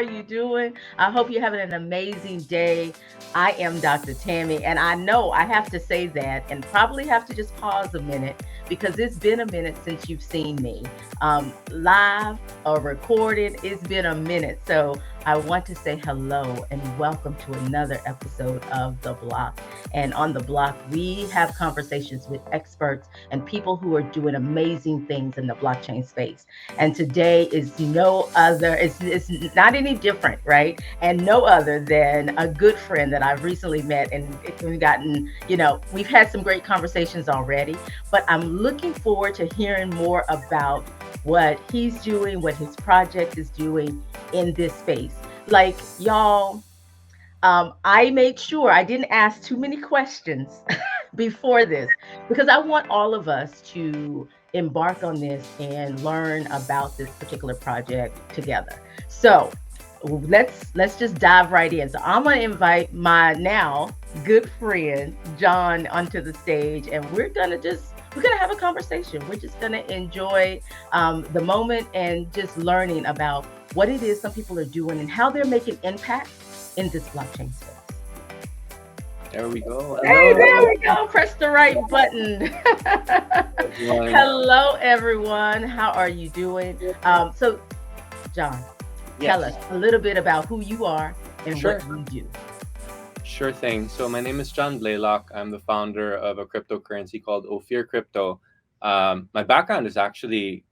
are you doing? I hope you're having an amazing day. I am Dr. Tammy, and I know I have to say that and probably have to just pause a minute because it's been a minute since you've seen me live or recorded. It's been a minute. So I want to say hello and welcome to another episode of The Block. And on The Block, we have conversations with experts and people who are doing amazing things in the blockchain space. And today is no other, it's not any different, right? And no other than a good friend that I've recently met. And we've gotten, we've had some great conversations already, but I'm looking forward to hearing more about what he's doing, what his project is doing in this space. Like, y'all, I made sure I didn't ask too many questions before this because I want all of us to embark on this and learn about this particular project together. So let's just dive right in. So I'm gonna invite my now good friend Jon onto the stage, and we're gonna have a conversation. We're just gonna enjoy the moment and just learning about what it is some people are doing and how they're making impact in this blockchain space. There we go. Hey, there Hello, we go. Press the right button. everyone. Hello, everyone. How are you doing? So, Jon, tell us Yes, a little bit about who you are and what sure, you do. sure thing. So my name is Jon Blaylock. I'm the founder of a cryptocurrency called OPHIR Crypto. My background is actually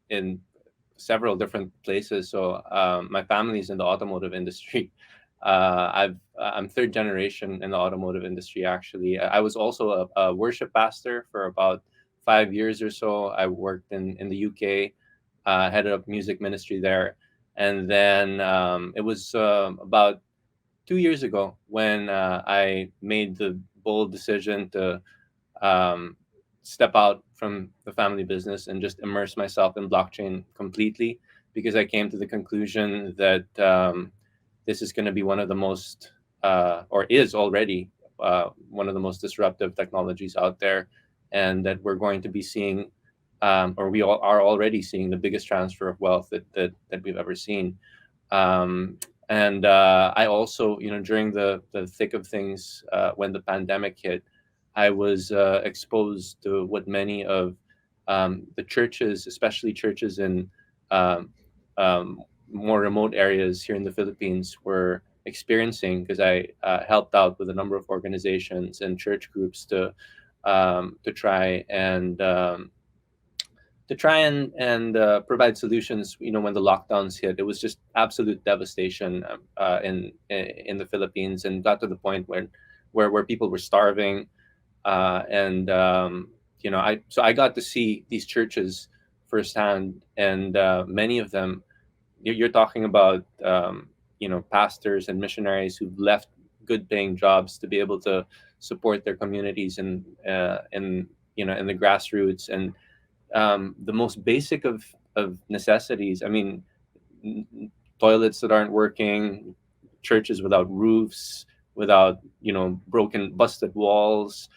in several different places. So my family is in the automotive industry. I'm third generation in the automotive industry. Actually, I was also a worship pastor for about 5 years or so. I worked in the UK, headed up music ministry there, and then it was about 2 years ago when I made the bold decision to um, step out from the family business and just immerse myself in blockchain completely, because I came to the conclusion that this is going to be one of the most, or is already one of the most disruptive technologies out there, and that we're going to be seeing, or we all are already seeing, the biggest transfer of wealth that we've ever seen. Um, and I also, during the thick of things, when the pandemic hit, I was exposed to what many of the churches, especially churches in um, more remote areas here in the Philippines, were experiencing, because I helped out with a number of organizations and church groups to try and provide solutions. When the lockdowns hit, it was just absolute devastation in the Philippines, and got to the point where people were starving, and I got to see these churches firsthand, and many of them, you're talking about pastors and missionaries who've left good paying jobs to be able to support their communities in the grassroots, and the most basic of necessities. I mean, toilets that aren't working, churches without roofs, without broken, busted walls.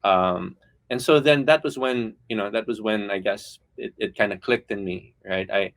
Um, and so then that was when I guess it kind of clicked in me, right? I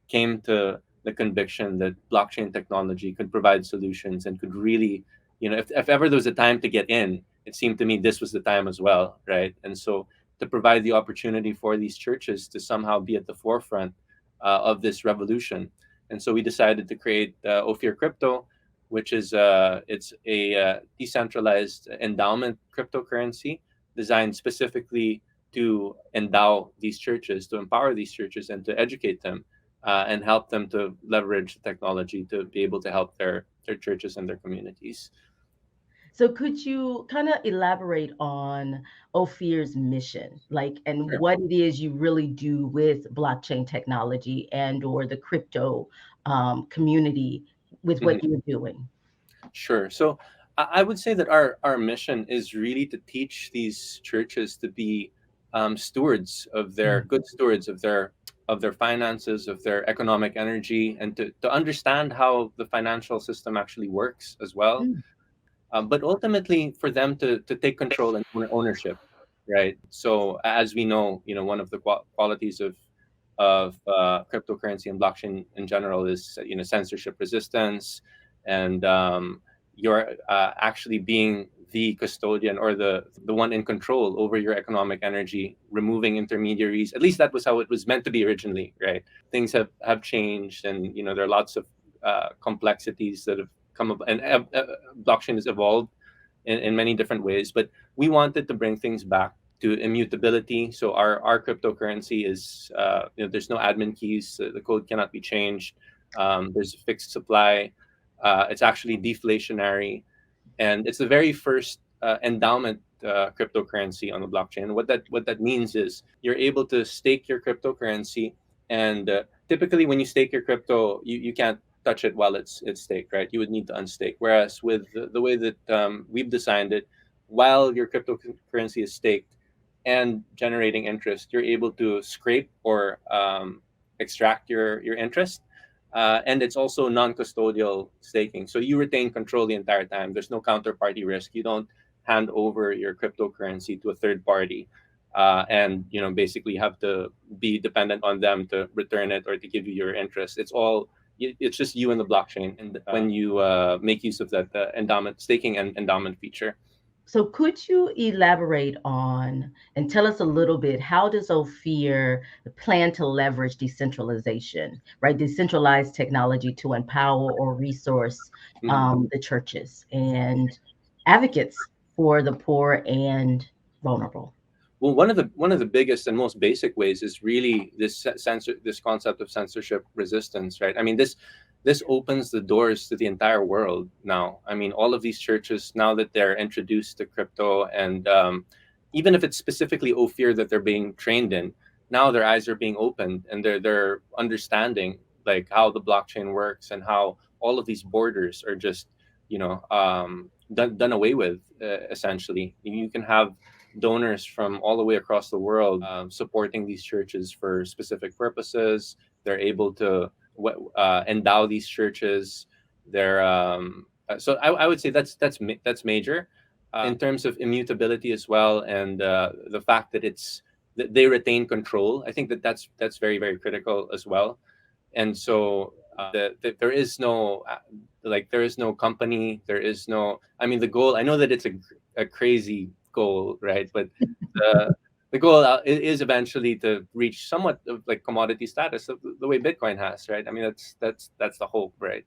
came to the conviction that blockchain technology could provide solutions and could really, if ever there was a time to get in, it seemed to me this was the time as well, right? And so to provide the opportunity for these churches to somehow be at the forefront of this revolution. And so we decided to create OPHIR Crypto, which is it's a decentralized endowment cryptocurrency designed specifically to endow these churches, to empower these churches, and to educate them, and help them to leverage the technology to be able to help their churches and their communities. So could you kind of elaborate on Ophir's mission, like, and Sure. what it is you really do with blockchain technology and or the crypto community with Mhm. what you're doing? Sure. So I would say that our mission is really to teach these churches to be stewards of their Mm, good stewards of their finances, of their economic energy, and to understand how the financial system actually works as well. mm, But ultimately, for them to take control and ownership, right? So as we know, one of the qualities of of cryptocurrency and blockchain in general is censorship resistance, and you're actually being the custodian or the one in control over your economic energy, removing intermediaries. At least that was how it was meant to be originally, right? Things have changed, and there are lots of complexities that have come up, and blockchain has evolved in many different ways. But we wanted to bring things back to immutability. So our cryptocurrency is there's no admin keys. The code cannot be changed. There's a fixed supply. It's actually deflationary, and it's the very first endowment cryptocurrency on the blockchain. What that means is you're able to stake your cryptocurrency, and typically when you stake your crypto, you can't touch it while it's staked, right? You would need to unstake. Whereas with the way that we've designed it, while your cryptocurrency is staked and generating interest, you're able to scrape or extract your interest. And it's also non-custodial staking, so you retain control the entire time. There's no counterparty risk. You don't hand over your cryptocurrency to a third party, and basically have to be dependent on them to return it or to give you your interest. It's just you and the blockchain, and when you make use of that endowment staking and endowment feature. So could you elaborate on and tell us a little bit, how does OPHIR plan to leverage decentralization, right? Decentralized technology to empower or resource the churches and advocates for the poor and vulnerable? Well, one of the biggest and most basic ways is really this concept of censorship resistance, right? I mean, this opens the doors to the entire world now. I mean, all of these churches, now that they're introduced to crypto, and even if it's specifically OPHIR that they're being trained in, now their eyes are being opened, and they're understanding like how the blockchain works and how all of these borders are just done away with. Essentially, you can have donors from all the way across the world supporting these churches for specific purposes. They're able to endow these churches. So I would say that's major in terms of immutability as well, and the fact that they retain control. I think that's very, very critical as well. And so there is no company. There is no. I mean, the goal. I know that it's a crazy goal, right? But the goal is eventually to reach somewhat of like commodity status, the way Bitcoin has, right? I mean, that's the hope, right?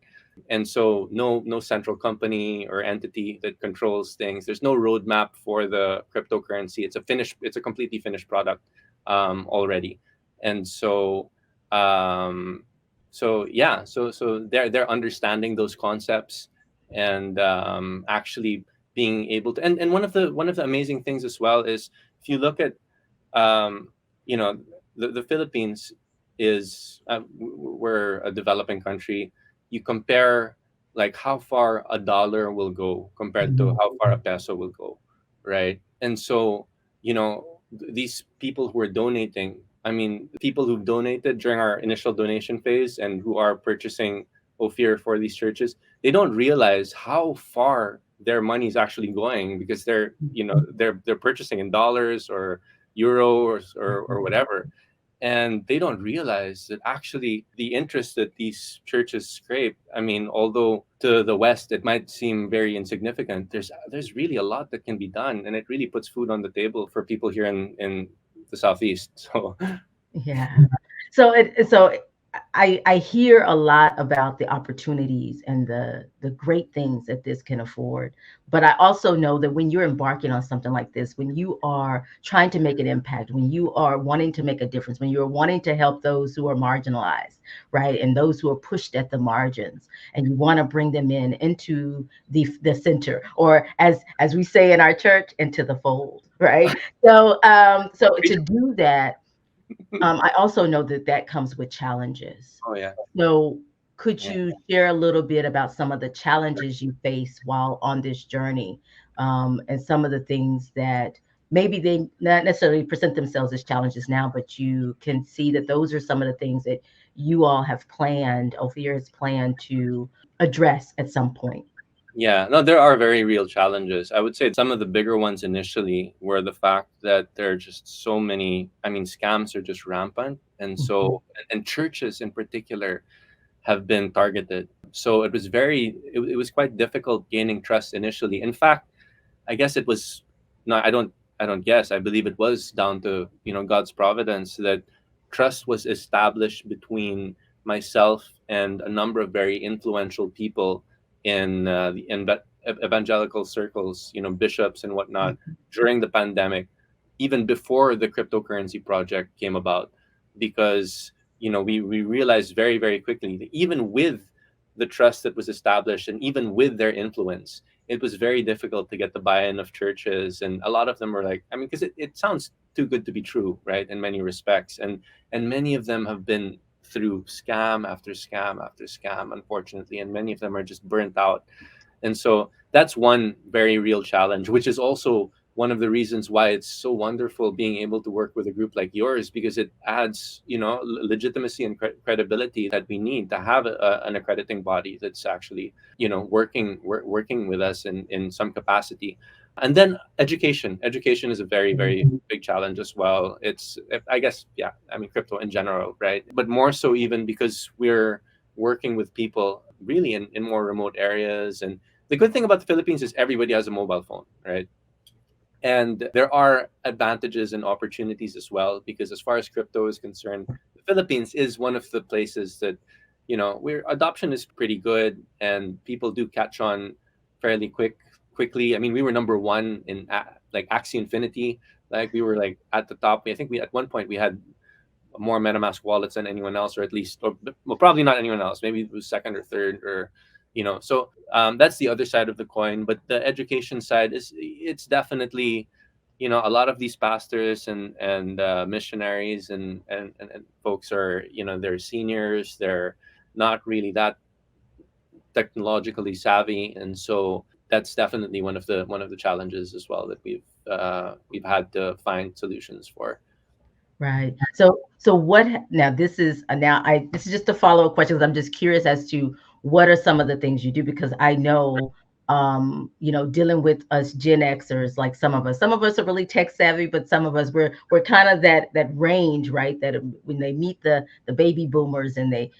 And so no central company or entity that controls things. There's no roadmap for the cryptocurrency. It's a completely finished product already. And so they're understanding those concepts, and actually being able to, and one of the amazing things as well is, if you look at the Philippines is we're a developing country. You compare like how far a dollar will go compared to how far a peso will go, right? And so these people who are donating, I mean, the people who've donated during our initial donation phase and who are purchasing OPHIR for these churches, they don't realize how far their money is actually going, because they're purchasing in dollars or euro or whatever, and they don't realize that actually the interest that these churches scrape, I mean, although to the West it might seem very insignificant, there's really a lot that can be done, and it really puts food on the table for people here in the Southeast. So yeah. So I hear a lot about the opportunities and the great things that this can afford. But I also know that when you're embarking on something like this, when you are trying to make an impact, when you are wanting to make a difference, when you're wanting to help those who are marginalized, right, and those who are pushed at the margins, and you want to bring them into the center, or as we say in our church, into the fold, right? So to do that, I also know that comes with challenges. oh yeah. So could Yeah. you share a little bit about some of the challenges you face while on this journey, and some of the things that maybe they not necessarily present themselves as challenges now, but you can see that those are some of the things that you all have planned, OPHIR has planned to address at some point? Yeah, no, there are very real challenges. I would say some of the bigger ones initially were the fact that there are just so many, I mean, scams are just rampant. And Mhm. so, and churches in particular have been targeted. So it was quite difficult gaining trust initially. In fact, I guess it was no, I don't guess. I believe it was down to, God's providence that trust was established between myself and a number of very influential people in evangelical circles, bishops and whatnot during the pandemic, even before the cryptocurrency project came about, because we realized very, very quickly that even with the trust that was established and even with their influence, it was very difficult to get the buy-in of churches, and a lot of them were like, I mean, because it sounds too good to be true, right, in many respects, and many of them have been through scam after scam after scam, unfortunately, and many of them are just burnt out. And so that's one very real challenge, which is also one of the reasons why it's so wonderful being able to work with a group like yours, because it adds, legitimacy and credibility that we need to have an accrediting body that's actually, working with us in some capacity. And then education is a very, very Mhm. big challenge as well. It's, I guess, yeah, I mean, crypto in general, right? But more so even because we're working with people really in more remote areas. And the good thing about the Philippines is everybody has a mobile phone, right? And there are advantages and opportunities as well, because as far as crypto is concerned, the Philippines is one of the places that, where adoption is pretty good and people do catch on fairly quickly. I mean, we were number one in like Axie Infinity. Like we were like at the top. I think we at one point we had more MetaMask wallets than anyone else, or at least, or well, probably not anyone else. Maybe it was second or third, or So that's the other side of the coin. But the education side is, it's definitely, a lot of these pastors and missionaries and folks are, they're seniors. They're not really that technologically savvy, and so that's definitely one of the challenges as well that we've had to find solutions for. Right. So now this is this is just a follow-up question, because I'm just curious as to what are some of the things you do, because I know dealing with us Gen Xers, like some of us are really tech savvy, but some of us we're kind of that range, right? That when they meet the baby boomers, and they,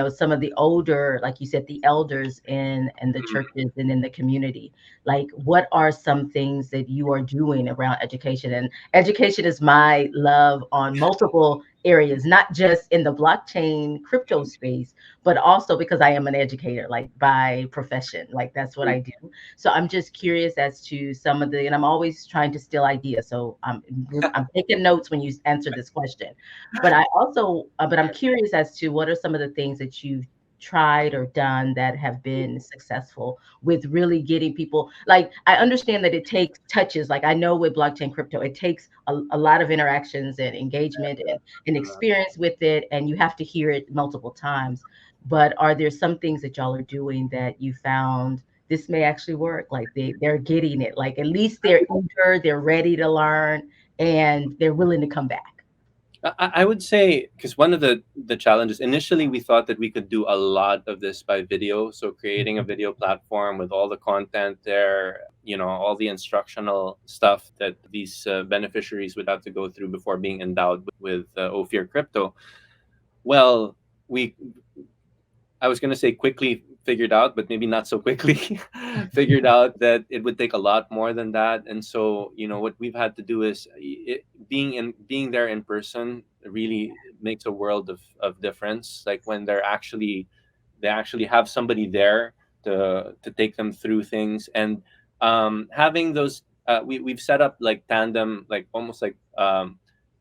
some of the older, like you said, the elders in the churches and in the community, like what are some things that you are doing around education? And education is my love on multiple areas, not just in the blockchain crypto space, but also because I am an educator, like by profession, like that's what I do. So I'm just curious as to some of the, and I'm always trying to steal ideas. So I'm taking notes when you answer this question. But but I'm curious as to what are some of the things that you've tried or done that have been successful with really getting people. Like, I understand that it takes touches. Like, I know with blockchain crypto, it takes a lot of interactions and engagement and experience with it, and you have to hear it multiple times. But are there some things that y'all are doing that you found this may actually work? Like they're getting it. Like at least they're eager, they're ready to learn, and they're willing to come back. I would say, because one of the challenges initially, we thought that we could do a lot of this by video. So creating a Mhm. video platform with all the content there, all the instructional stuff that these beneficiaries would have to go through before being endowed with OPHIR Crypto. Well, we I was gonna say quickly figured out, but maybe not so quickly, figured out that it would take a lot more than that. And so, what we've had to do is being there in person really makes a world of difference. Like when they actually have somebody there to take them through things, and having those we've set up like tandem, like almost like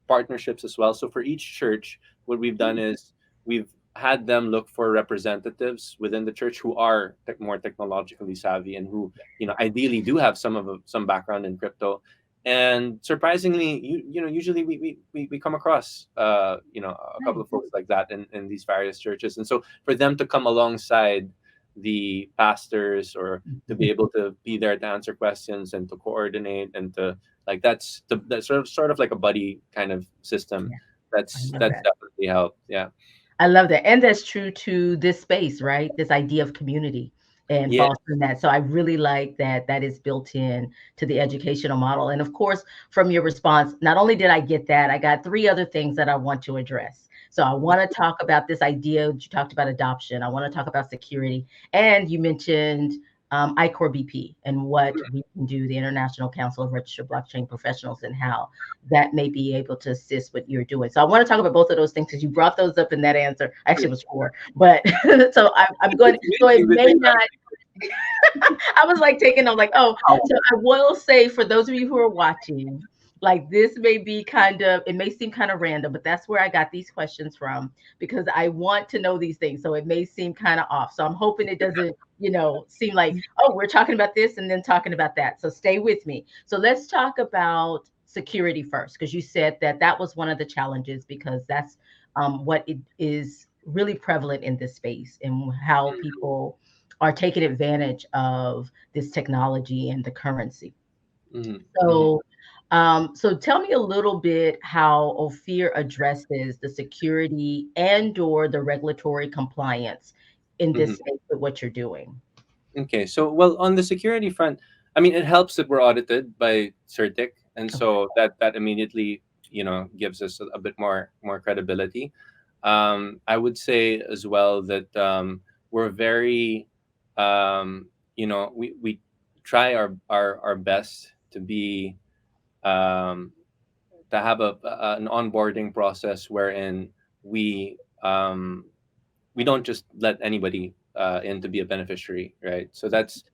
partnerships as well. So for each church, what we've done is we've had them look for representatives within the church who are more technologically savvy, and who, ideally do have some background in crypto. And surprisingly, usually we come across a couple Nice. of folks like that in these various churches. And so for them to come alongside the pastors, or to be Mhm. able to be there to answer questions and to coordinate, and to like that's sort of like a buddy kind of system. Yeah, I love That's that. definitely helped. Yeah. I love that. And that's true to this space, right? This idea of community. and Yeah. fostering that. So I really like that that is built in to the educational model. And of course, from your response, not only did I get that, I got three other things that I want to address. So I want to talk about this idea. You talked about adoption. I want to talk about security. And you mentioned ICORBP and what we can do, the International Council of Registered Blockchain Professionals, and how that may be able to assist what you're doing. So I want to talk about both of those things because you brought those up in that answer. Actually, it was four, but so I'm going. It's So it amazing that may you got not. I was like taking. I'm like, oh. So I will say for those of you who are watching, like this may be kind of. It may seem kind of random, but that's where I got these questions from because I want to know these things. So it may seem kind of off. So I'm hoping it doesn't, seem like, oh, we're talking about this and then talking about that. So stay with me. So let's talk about security first, because you said that that was one of the challenges because that's what it is really prevalent in this space and how people are taking advantage of this technology and the currency. Mm-hmm. Mm-hmm. So, so tell me a little bit how OPHIR addresses the security and/or the regulatory compliance in Mm-hmm. this space with what you're doing. Okay, so well, on the security front, I mean, it helps that we're audited by Certic, and Okay. so that immediately gives us a bit more credibility. I would say as well that we're very we try our best to be um, to have an onboarding process wherein we um, we don't just let anybody in to be a beneficiary, right? So that's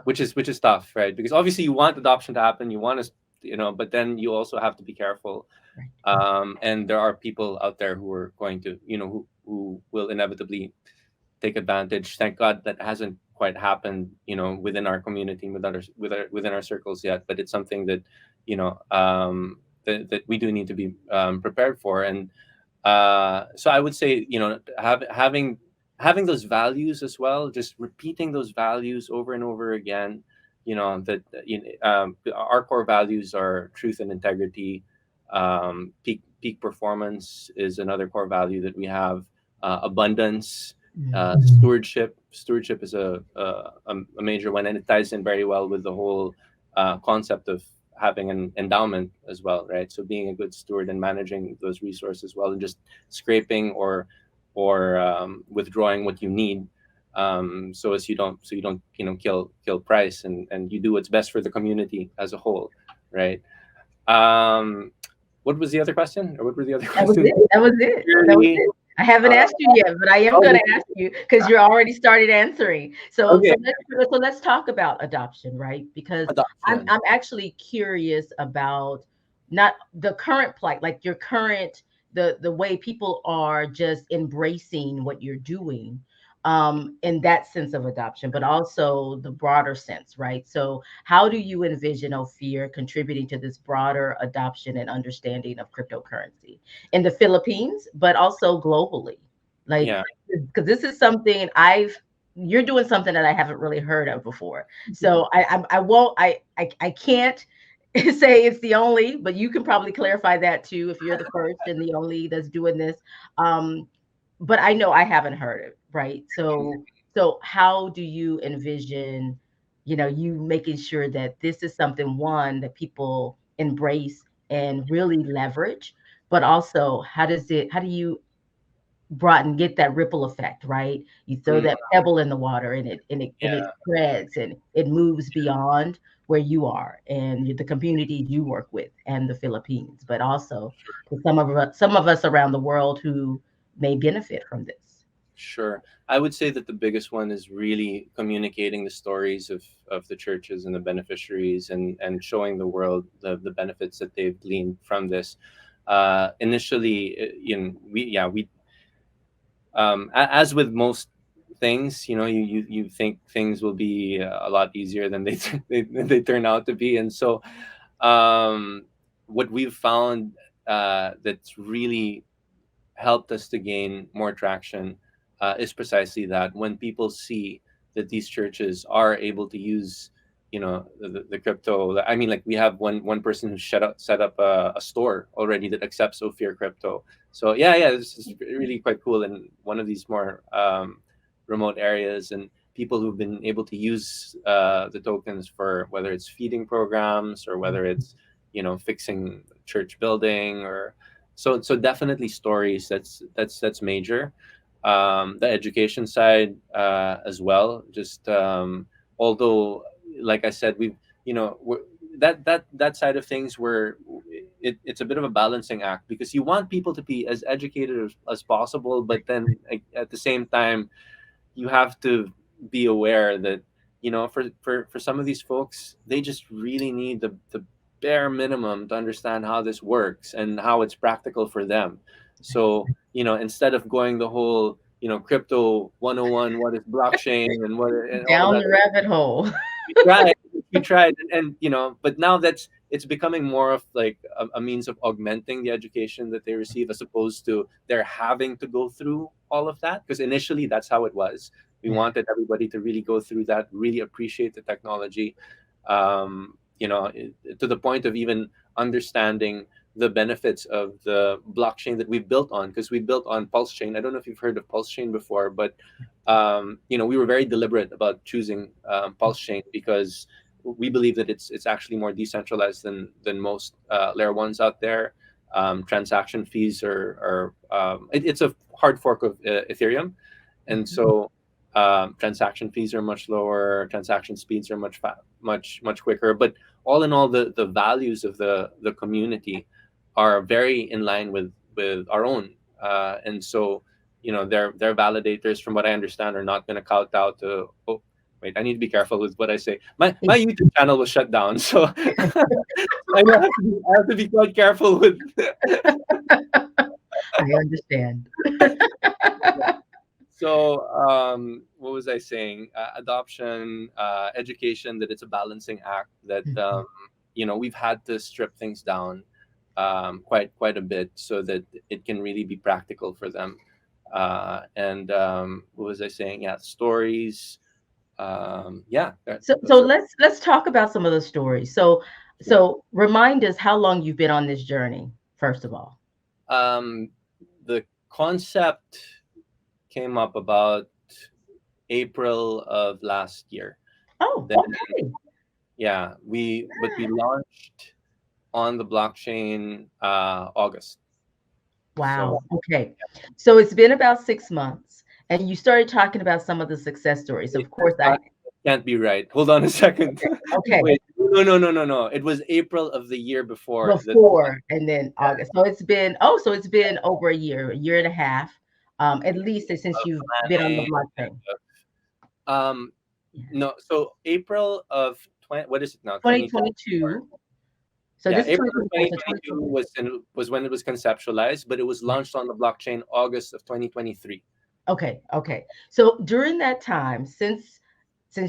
which is tough, right? Because obviously you want adoption to happen, you want to, but then you also have to be careful. Right. And there are people out there who are going to, who will inevitably take advantage. Thank God that hasn't quite happened, within our community, within our circles yet. But it's something that, that we do need to be prepared for. And so I would say, having those values as well, just repeating those values over and over again. Our core values are truth and integrity. Peak performance is another core value that we have. Abundance, stewardship is a major one, and it ties in very well with the whole concept of having an endowment as well, right? So being a good steward and managing those resources well, and just scraping or withdrawing what you need, so you don't kill price, and you do what's best for the community as a whole, right? Um, what was the other question, or what were the other That was questions? it. That was it. That was Security. it. I haven't Uh, asked you yet, but I am oh, going to ask you because you already started answering. So, okay. let's talk about adoption, right? Because Adoption. I'm actually curious about not the current plight, like your current the way people are just embracing what you're doing, in that sense of adoption, but also the broader sense, right? So, how do you envision OPHIR contributing to this broader adoption and understanding of cryptocurrency in the Philippines, but also globally? Like, Yeah. because this is something you're doing something that I haven't really heard of before. So I won't, I can't say it's the only, but you can probably clarify that too if you're the first and the only that's doing this. Um, but I know I haven't heard it, right? So how do you envision, you making sure that this is something one that people embrace and really leverage, but also how do you broaden, get that ripple effect, right? You throw Mm, that pebble in the water and it yeah. spreads and it moves beyond where you are and the community you work with and the Philippines, but also to some of us around the world who may benefit from this. Sure. I would say that the biggest one is really communicating the stories of the churches and the beneficiaries, and showing the world the benefits that they've gleaned from this. Initially, we as with most things, you think things will be a lot easier than they turn out to be. And so um, what we've found that's really helped us to gain more traction is precisely that when people see that these churches are able to use the crypto. I mean, like, we have one person who set up a store already that accepts OPHIR crypto. So yeah, this is really quite cool in one of these more remote areas. And people who've been able to use the tokens for whether it's feeding programs or whether it's fixing church building or so definitely stories. That's major. The education side as well. Just although, like I said, that side of things where it's a bit of a balancing act because you want people to be as educated as possible, but then at the same time you have to be aware that for some of these folks they just really need the bare minimum to understand how this works and how it's practical for them. So instead of going the whole crypto 101, what is blockchain and what and all Down that, the rabbit hole. we tried we tried and but now it's becoming more of like a means of augmenting the education that they receive as opposed to they're having to go through all of that, because initially that's how it was. We Yeah. wanted everybody to really go through that, really appreciate the technology, to the point of even understanding the benefits of the blockchain that we built on, because we built on Pulsechain. I don't know if you've heard of Pulsechain before, but we were very deliberate about choosing Pulsechain because we believe that it's actually more decentralized than most layer ones out there. Transaction fees it's a hard fork of Ethereum, and Mhm. so transaction fees are much lower, transaction speeds are much quicker. But all in all, the values of the community are very in line with our own, and so their validators, from what I understand, are not going to kowtow to. Oh, wait, I need to be careful with what I say. My YouTube channel was shut down, so I have to be quite careful with. I understand. So, what was I saying? Adoption, education. That it's a balancing act. That Mhm. we've had to strip things down quite a bit so that it can really be practical for them. And what was I saying? Yeah, stories. Yeah, So those are. let's talk about some of the stories. So remind us how long you've been on this journey, first of all. Um, the concept came up about April of last year. Oh, Then okay. yeah, we launched on the blockchain August. So Wow. Okay. So it's been about 6 months, and you started talking about some of the success stories. it, Of course, that can't be right. Hold on a second. okay, Wait, no. It was April of the year before that. before and then August. So it's been over a year and a half, at least since you've been on the Planning. blockchain. Um, Yeah. no, so April of 20. What is it now? 2024. 2022. So Yeah, this is April of 2024. So 2022 2024. was when it was conceptualized, but it was launched on the blockchain August of 2023. Okay, okay. So during that time, since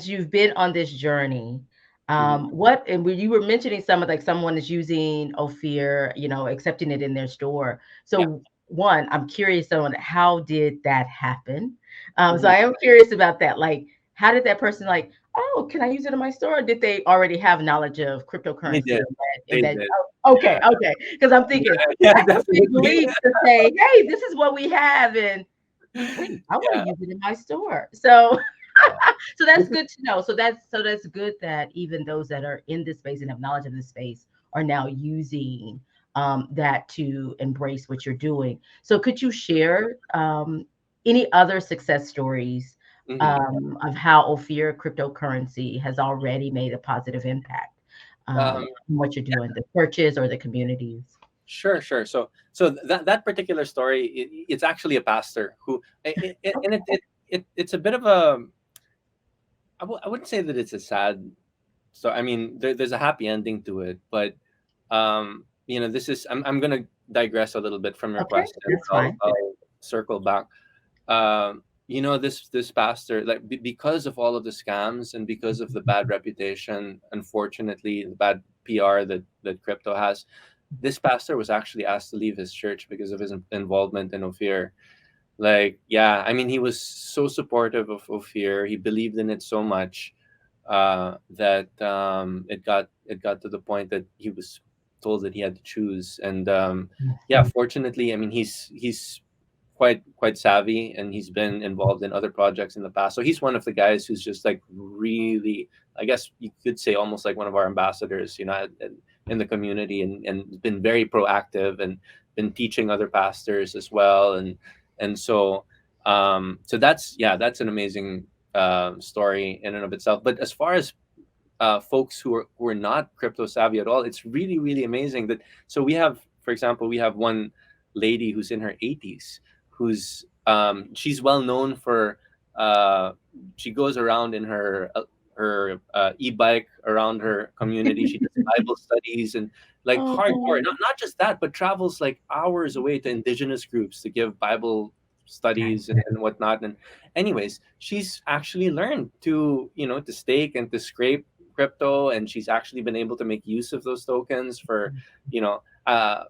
you've been on this journey, Mhm. what and when you were mentioning some of like someone is using Ofir, accepting it in their store. Yeah. So one, I'm curious on how did that happen? So Mhm. I am curious about that. Like, how did that person like, oh, can I use it in my store? Or did they already have knowledge of They cryptocurrency did. in They that? did. Oh, okay, Yeah. okay. Because I'm thinking Yeah, that's a big definitely. leap to say, hey, this is what we have, and wait, I want to Yeah. use it in my store. So Yeah. so that's This is good to know. So that's good that even those that are in this space and have knowledge of this space are now using that to embrace what you're doing. So could you share any other success stories mhm. of how Ophir cryptocurrency has already made a positive impact Um, in what you're doing, the churches or the communities? sure. So that particular story, it's actually a pastor who, and it's a bit of a. I wouldn't say that it's a sad. So I mean, there's a happy ending to it, but this is. I'm gonna digress a little bit from your Okay, question. that's I'll, fine. I'll circle back. This pastor, like because of all of the scams and because of the bad reputation, unfortunately, the bad PR that crypto has, this pastor was actually asked to leave his church because of his involvement in Ofir. Like, yeah, I mean, he was so supportive of Ofir. He believed in it so much that it got to the point that he was told that he had to choose. And yeah, fortunately, I mean, he's quite savvy, and he's been involved in other projects in the past. So he's one of the guys who's just like really, I guess you could say, almost like one of our ambassadors, in the community, and been very proactive and been teaching other pastors as well. And so that's an amazing story in and of itself. But as far as folks who are not crypto savvy at all, it's really, really amazing that, so we have, for example, we have one lady who's in her 80s, who's she's well known for she goes around in her e-bike around her community. She does Bible studies and like hardcore, Oh, not just that, but travels like hours away to indigenous groups to give Bible nice. studies and whatnot. And anyways, she's actually learned to stake and to scrape crypto, and she's actually been able to make use of those tokens for, you know uh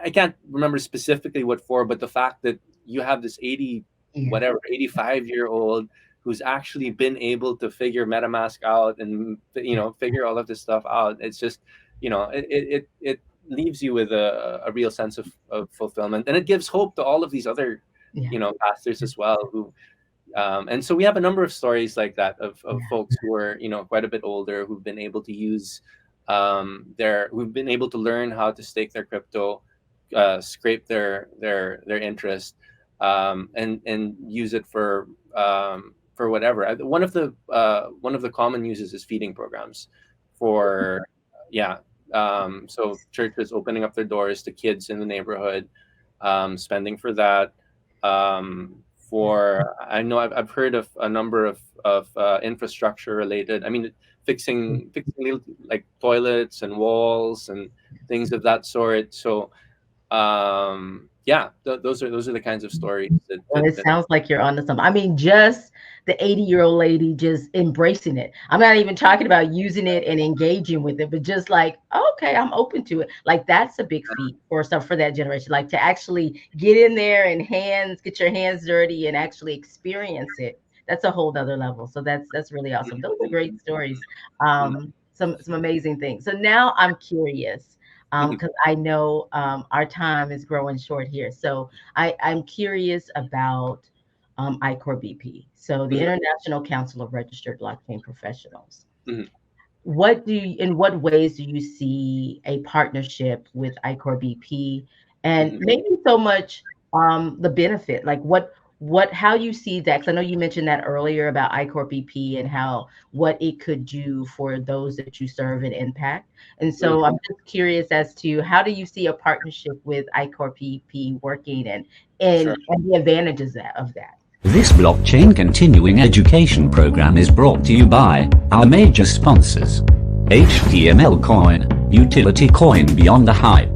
I can't remember specifically what for, but the fact that you have this Yeah. 85-year-old who's actually been able to figure MetaMask out, and Yeah. figure all of this stuff out. It's just, it leaves you with a real sense of fulfillment, and it gives hope to all of these other Yeah. pastors as well, who and so we have a number of stories like that of Yeah. folks who are quite a bit older, who've been able to use who've been able to learn how to stake their crypto, scrape their interest, and use it for whatever. One of the common uses is feeding programs for, yeah. So churches opening up their doors to kids in the neighborhood, spending for that. For I know I've heard of a number of infrastructure related. I mean, fixing little, like toilets and walls and things of that sort. So yeah, those are the kinds of stories that Well, it that sounds like you're onto something. I mean, just the 80-year-old lady just embracing it. I'm not even talking about using it and engaging with it, but just like, okay, I'm open to it. Like that's a big feat for some for that generation. Like to actually get in there and get your hands dirty and actually experience it. That's a whole nother level. So that's really awesome. Those are great stories. Some amazing things. So now I'm curious because I know our time is growing short here. So I'm curious about ICORBP, so the Mhm, International Council of Registered Blockchain Professionals. mhm, In what ways do you see a partnership with ICORBP, and mhm, maybe so much the benefit, like how you see that? Because I know you mentioned that earlier about ICORBP and how what it could do for those that you serve and impact. And mhm. so I'm just curious as to how do you see a partnership with ICORBP working Sure. and the advantages of that. This blockchain continuing education program is brought to you by our major sponsors: HTML Coin, Utility Coin Beyond the Hype;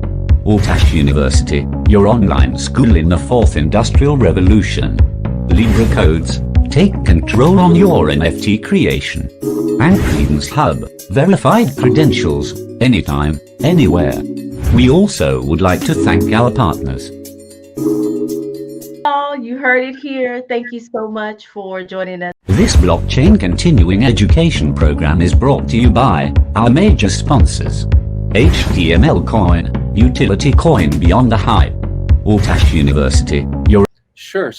OPHIR University, your online school in the fourth industrial revolution; Libra Codes, take control on your NFT creation; and Credence Hub, verified credentials, anytime, anywhere. We also would like to thank our partners. Oh, you heard it here. Thank you so much for joining us. This blockchain continuing education program is brought to you by our major sponsors: HTML Coin, Utility Coin Beyond the Hype; OPHIR University, your Sure.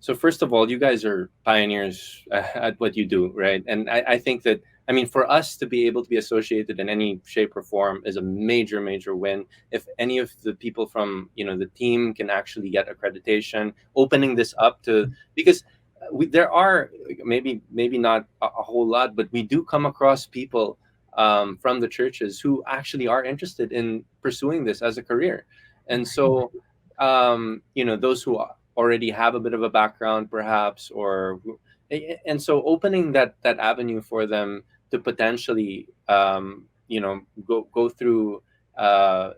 So first of all, you guys are pioneers at what you do, right? And I think that, I mean, for us to be able to be associated in any shape or form is a major, major win. If any of the people from the team can actually get accreditation, opening this up to, because there are maybe not a whole lot, but we do come across people from the churches who actually are interested in pursuing this as a career, and so those who already have a bit of a background perhaps, and so opening that avenue for them to potentially go through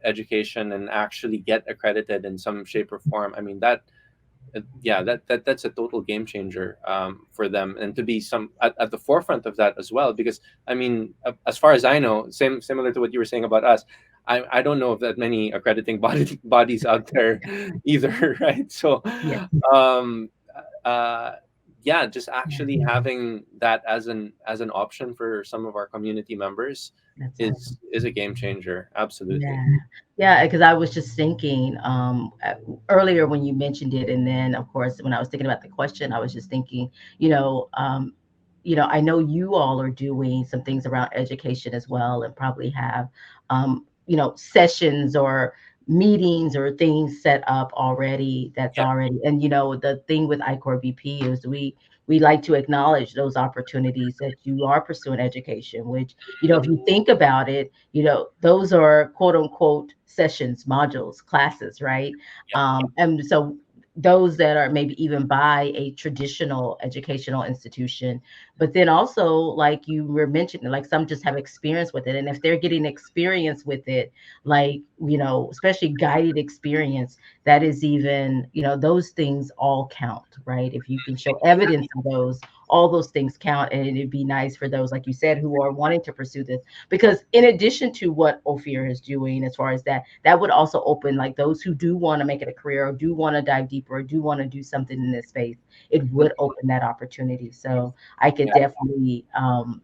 education and actually get accredited in some shape or form. I mean, that's a total game changer for them, and to be at the forefront of that as well. Because I mean, as far as I know, similar to what you were saying about us, I don't know of that many accrediting bodies out there either, right? So Yeah. um, uh, yeah, just actually having that as an option for some of our community members That's awesome. is a game changer. Absolutely. Yeah. Yeah, because I was just thinking earlier when you mentioned it, and then of course when I was thinking about the question, I was just thinking, I know you all are doing some things around education as well, and probably have, sessions or meetings or things set up already. That's Yeah. already, and the thing with ICORBP is we like to acknowledge those opportunities that you are pursuing education, which, if you think about it, those are quote unquote sessions, modules, classes, right? Yeah. And so those that are maybe even by a traditional educational institution, but then also, like you were mentioning, like some just have experience with it. And if they're getting experience with it, like, especially guided experience, that is even, those things all count, right? If you can show evidence of those, all those things count. And it'd be nice for those, like you said, who are wanting to pursue this, because in addition to what Ofir is doing, as far as that would also open, like those who do want to make it a career or do want to dive deeper or do want to do something in this space, it would open that opportunity. So I could Yeah. definitely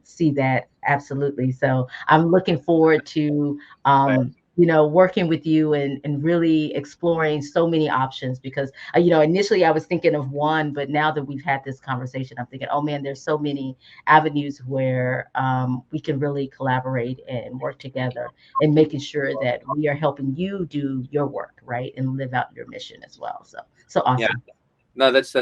see that. Absolutely. So I'm looking forward to working with you and really exploring so many options, because initially I was thinking of one, but now that we've had this conversation, I'm thinking, oh man, there's so many avenues where we can really collaborate and work together and making sure that we are helping you do your work, right, and live out your mission as well. So Yeah. awesome. No, that's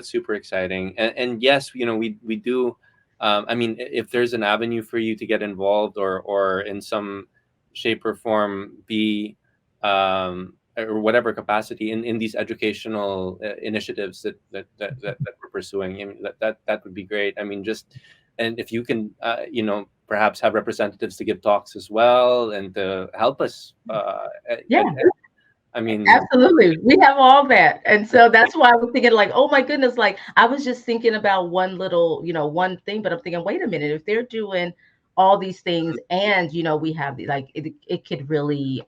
super exciting. And yes, we do. I mean, if there's an avenue for you to get involved, or in some shape or form be, or whatever capacity in these educational initiatives that we're pursuing, I mean, that would be great. I mean, just, and if you can, perhaps have representatives to give talks as well and to help us. Yeah. I mean, Absolutely. We have all that. And so that's why I was thinking, like, oh my goodness, like I was just thinking about one little, one thing, but I'm thinking, wait a minute, if they're doing all these things and we have like it could really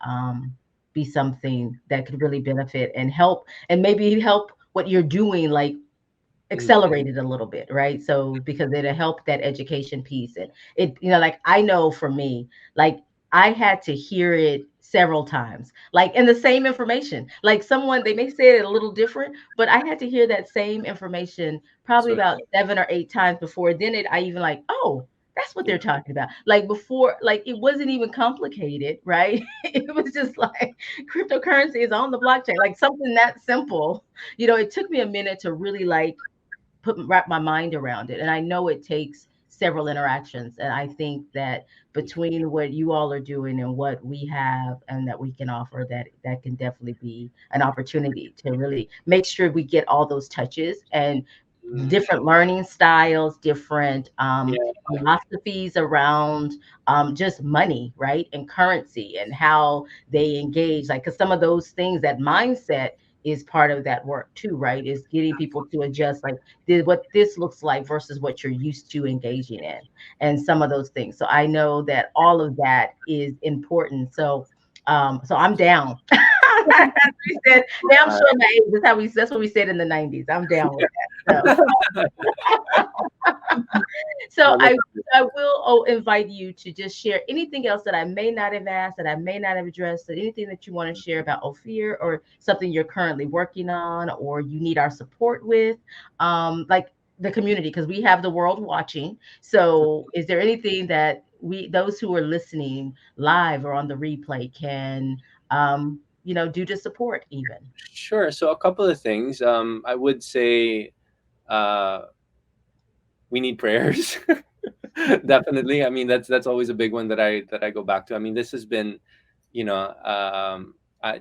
be something that could really benefit and help, and maybe help what you're doing, like mhm, accelerated a little bit, right? So because it'll help that education piece. And it, like I know for me, like I had to hear it several times, like in the same information. Like someone, they may say it a little different, but I had to hear that same information probably so about 7 or 8 times before then I even like, oh, that's what yeah, they're talking about. Like before, like it wasn't even complicated, right? It was just like cryptocurrency is on the blockchain, like something that simple. It took me a minute to really like wrap my mind around it. And I know it takes several interactions. And I think that between what you all are doing and what we have and that we can offer, that can definitely be an opportunity to really make sure we get all those touches and mm, different learning styles, different yeah, philosophies around just money, right? And currency and how they engage. Like, because some of those things, that mindset is part of that work too, right? Is getting people to adjust, like what this looks like versus what you're used to engaging in, and some of those things. So I know that all of that is important. So I'm down. As we said, now I'm uh, showing my age. That's what we said in the 90s. I'm down with that. So so no, I that's I will invite you to just share anything else that I may not have asked, that I may not have addressed, or anything that you want to share about Ofir, or something you're currently working on or you need our support with, like the community, because we have the world watching. So is there anything that those who are listening live or on the replay can do to support even? sure. So a couple of things. I would say, uh, we need prayers. Definitely. I mean, that's always a big one that I go back to. I mean, this has been, you know, I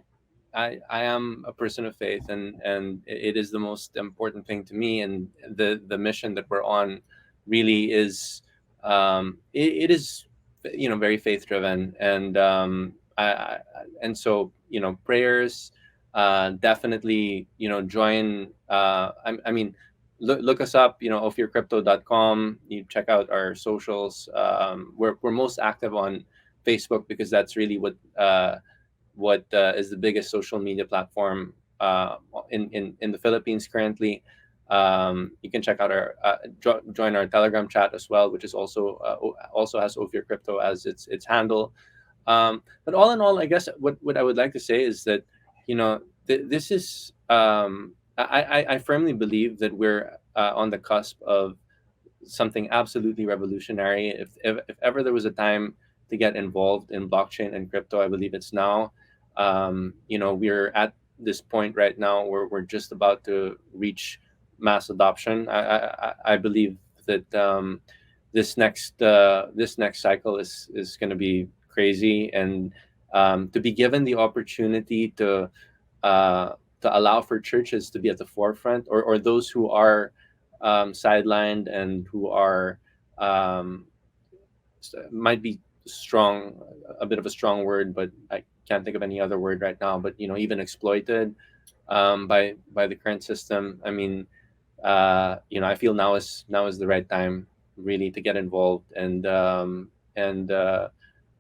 I am a person of faith, and it is the most important thing to me. And the mission that we're on really is, it is, very faith driven. And and so, prayers, definitely, join. I mean, look us up, ophircrypto.com. You check out our socials. We're most active on Facebook because that's really what is the biggest social media platform in the Philippines currently. You can check out our join our Telegram chat as well, which is also has OPHIR Crypto as its handle. But all in all, I guess what I would like to say is that, this is I firmly believe that we're on the cusp of something absolutely revolutionary. If ever there was a time to get involved in blockchain and crypto, I believe it's now. We're at this point right now where we're just about to reach mass adoption. I believe that this next cycle is going to be crazy, and to be given the opportunity to allow for churches to be at the forefront, or those who are sidelined and who are might be strong, a bit of a strong word, but I can't think of any other word right now, but even exploited by the current system. I mean, I feel now is the right time really to get involved, and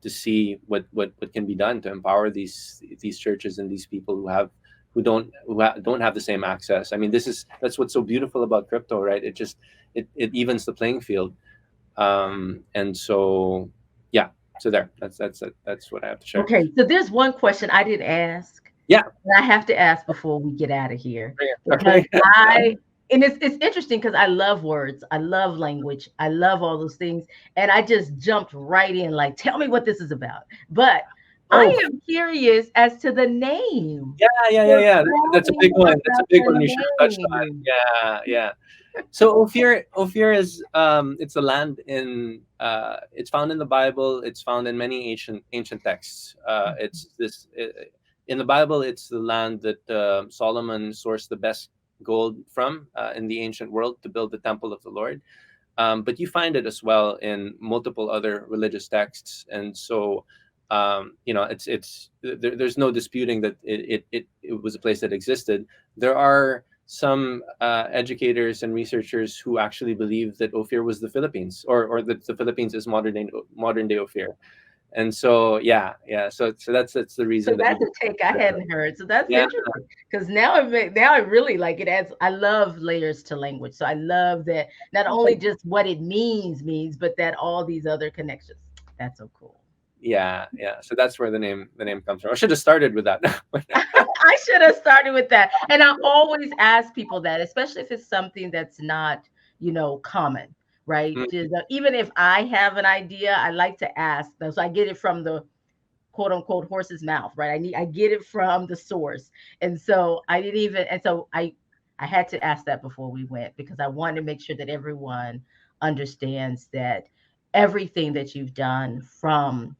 to see what can be done to empower these churches and these people who don't have the same access. I mean, that's what's so beautiful about crypto, right? It evens the playing field. And so, yeah, so that's what I have to share. Okay, so there's one question I didn't ask. Yeah. And I have to ask before we get out of here. Okay. Because and it's interesting because I love words, I love language, I love all those things. And I just jumped right in, like, tell me what this is about. But I am curious as to the name. Yeah. That's a big one. That's a big one. You should have touched on. Yeah. So Ofir is it's a land in it's found in the Bible. It's found in many ancient texts. In the Bible, it's the land that Solomon sourced the best gold from in the ancient world to build the temple of the Lord. But you find it as well in multiple other religious texts, and so there's no disputing that it was a place that existed. There are some educators and researchers who actually believe that Ofir was the Philippines, or that the Philippines is modern day Ofir. And so so that's the reason. So that's a take I hadn't heard. So that's interesting, because now it really, like, it adds. I love layers to language, so I love that not only just what it means, but that all these other connections. That's so cool. Yeah. So that's where the name comes from. I should have started with that. I should have started with that. And I always ask people that, especially if it's something that's not, common, right? Mm-hmm. Even if I have an idea, I like to ask them. So I get it from the quote unquote horse's mouth, right? I get it from the source. And so I had to ask that before we went, because I wanted to make sure that everyone understands that everything that you've done from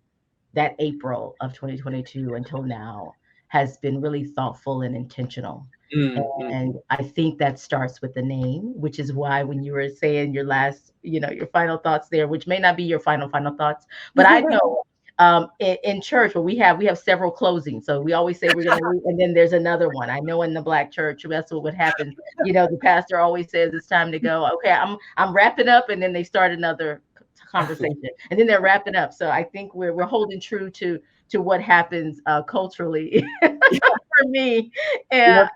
that April of 2022 until now has been really thoughtful and intentional. Mm-hmm. And I think that starts with the name, which is why when you were saying your last, your final thoughts there, which may not be your final thoughts, but I know in church, where we have several closings. So we always say we're going to leave, and then there's another one. I know in the Black church, that's what happens. The pastor always says it's time to go. Okay, I'm wrapping up, and then they start another conversation, and then they're wrapping up. So I think we're holding true to what happens culturally for me. And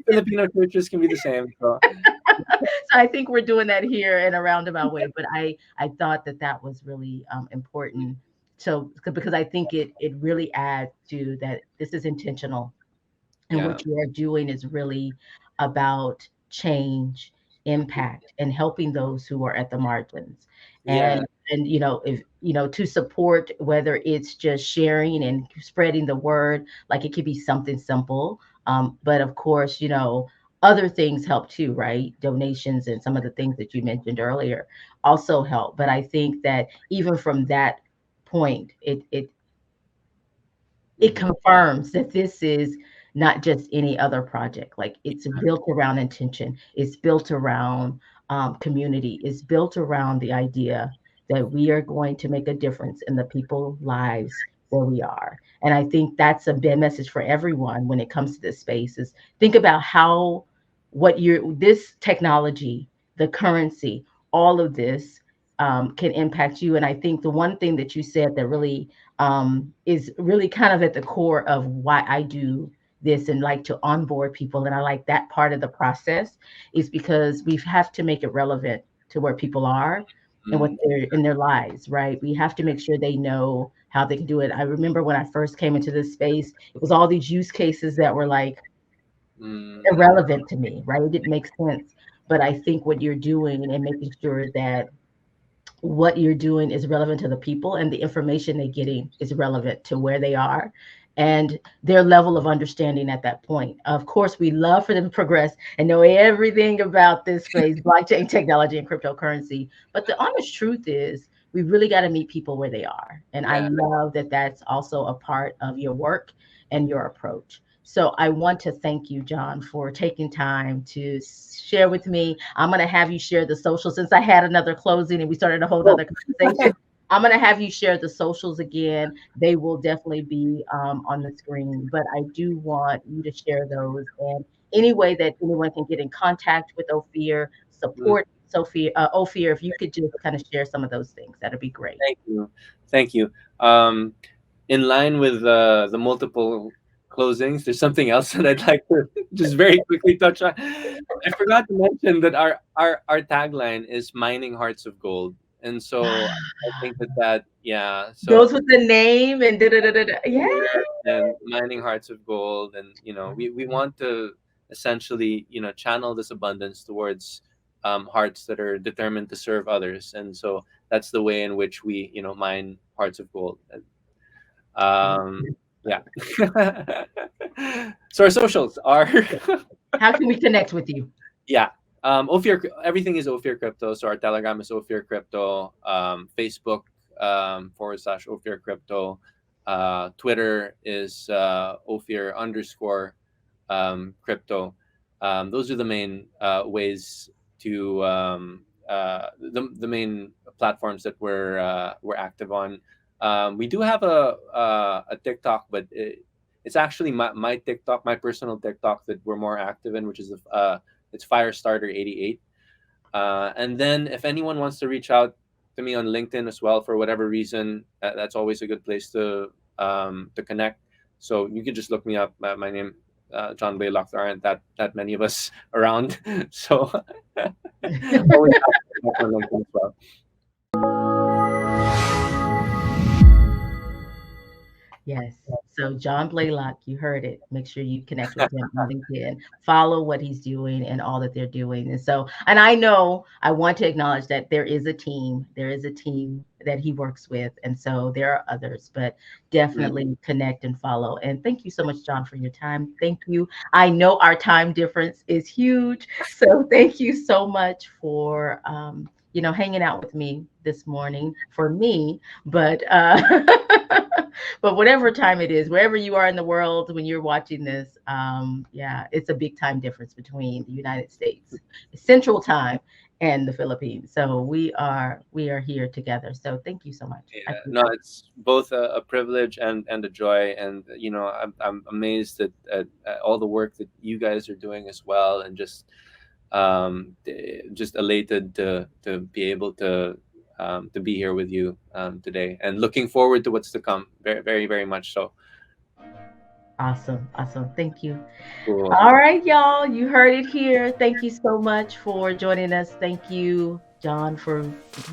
Filipino churches can be the same. So. So I think we're doing that here in a roundabout way. But I thought that was really important. So because I think it really adds to that. This is intentional, and what you are doing is really about change, impact, and helping those who are at the margins. And if to support, whether it's just sharing and spreading the word, like it could be something simple, but of course, other things help too, right? Donations and some of the things that you mentioned earlier also help. But I think that even from that point, it confirms that this is not just any other project. Like, it's built around intention. It's built around community. It's built around the idea that we are going to make a difference in the people's lives where we are. And I think that's a big message for everyone when it comes to this space, is think about how this technology, the currency, all of this can impact you. And I think the one thing that you said that really is really kind of at the core of why I do this and like to onboard people, and I like that part of the process, is because we have to make it relevant to where people are and what they're in their lives, right? We have to make sure they know how they can do it. I remember when I first came into this space, it was all these use cases that were like irrelevant to me, right? It didn't make sense. But I think what you're doing and making sure that what you're doing is relevant to the people and the information they're getting is relevant to where they are and their level of understanding at that point. Of course, we love for them to progress and know everything about this space, blockchain technology and cryptocurrency. But the honest truth is we really got to meet people where they are. And I love that that's also a part of your work and your approach. So I want to thank you, Jon, for taking time to share with me. I'm going to have you share the social, since I had another closing and we started a whole other conversation. I'm going to have you share the socials again. They will definitely be on the screen, but I do want you to share those. And any way that anyone can get in contact with OPHIR, support OPHIR, if you could just kind of share some of those things, that'd be great. Thank you. Thank you. In line with the multiple closings, there's something else that I'd like to just very quickly touch on. I forgot to mention that our tagline is mining hearts of gold. And so I think that so goes with the name and and mining hearts of gold. And we want to essentially channel this abundance towards hearts that are determined to serve others. And so that's the way in which we mine hearts of gold. So our socials are how can we connect with you? OPHIR, everything is OPHIR Crypto. So our Telegram is OPHIR Crypto, Facebook /OPHIR Crypto, Twitter is OPHIR _crypto. Those are the main ways to the main platforms that we're active on. We do have a TikTok, but it's actually my TikTok, my personal TikTok that we're more active in, which is it's Firestarter88. And then if anyone wants to reach out to me on LinkedIn as well for whatever reason, that's always a good place to connect. So you can just look me up. My name, Jon Blaylock. There aren't that many of us around, so always on LinkedIn as well. Yes. So Jon Blaylock, you heard it. Make sure you connect with him on LinkedIn. Follow what he's doing and all that they're doing. And I know I want to acknowledge that there is a team. There is a team that he works with. And so there are others, but definitely connect and follow. And thank you so much, Jon, for your time. Thank you. I know our time difference is huge. So thank you so much for hanging out with me this morning for me, but but whatever time it is, wherever you are in the world when you're watching this, it's a big time difference between the United States Central Time and the Philippines. So we are here together. So thank you so much. No, it's both a privilege and a joy. And I'm amazed at all the work that you guys are doing as well, and just elated to be able to be here with you today, and looking forward to what's to come. Very, very, very much so. Awesome. Thank you. Cool. All right, y'all, you heard it here. Thank you so much for joining us. Thank you, Jon, for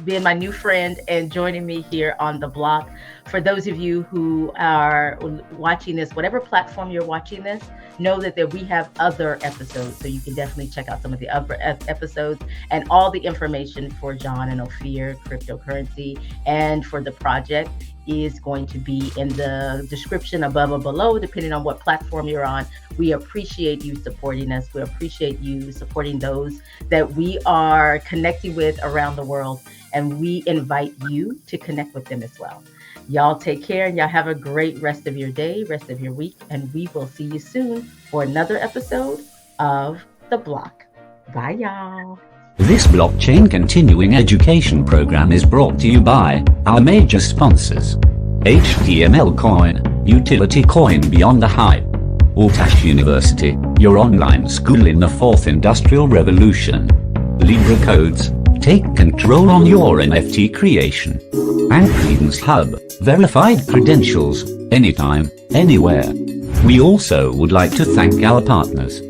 being my new friend and joining me here on the block. For those of you who are watching this, whatever platform you're watching this, know that we have other episodes. So you can definitely check out some of the other episodes, and all the information for Jon and OPHIR Cryptocurrency and for the project is going to be in the description above or below, depending on what platform you're on. We appreciate you supporting us. We appreciate you supporting those that we are connecting with around the world, and we invite you to connect with them as well. Y'all take care, and y'all have a great rest of your day, rest of your week, and we will see you soon for another episode of The Block. Bye, y'all. This blockchain continuing education program is brought to you by our major sponsors: HTML Coin, utility coin beyond the hype; OPHIR University, your online school in the fourth industrial revolution; Libra Codes, take control on your NFT creation; and Credence Hub, verified credentials, anytime, anywhere. We also would like to thank our partners,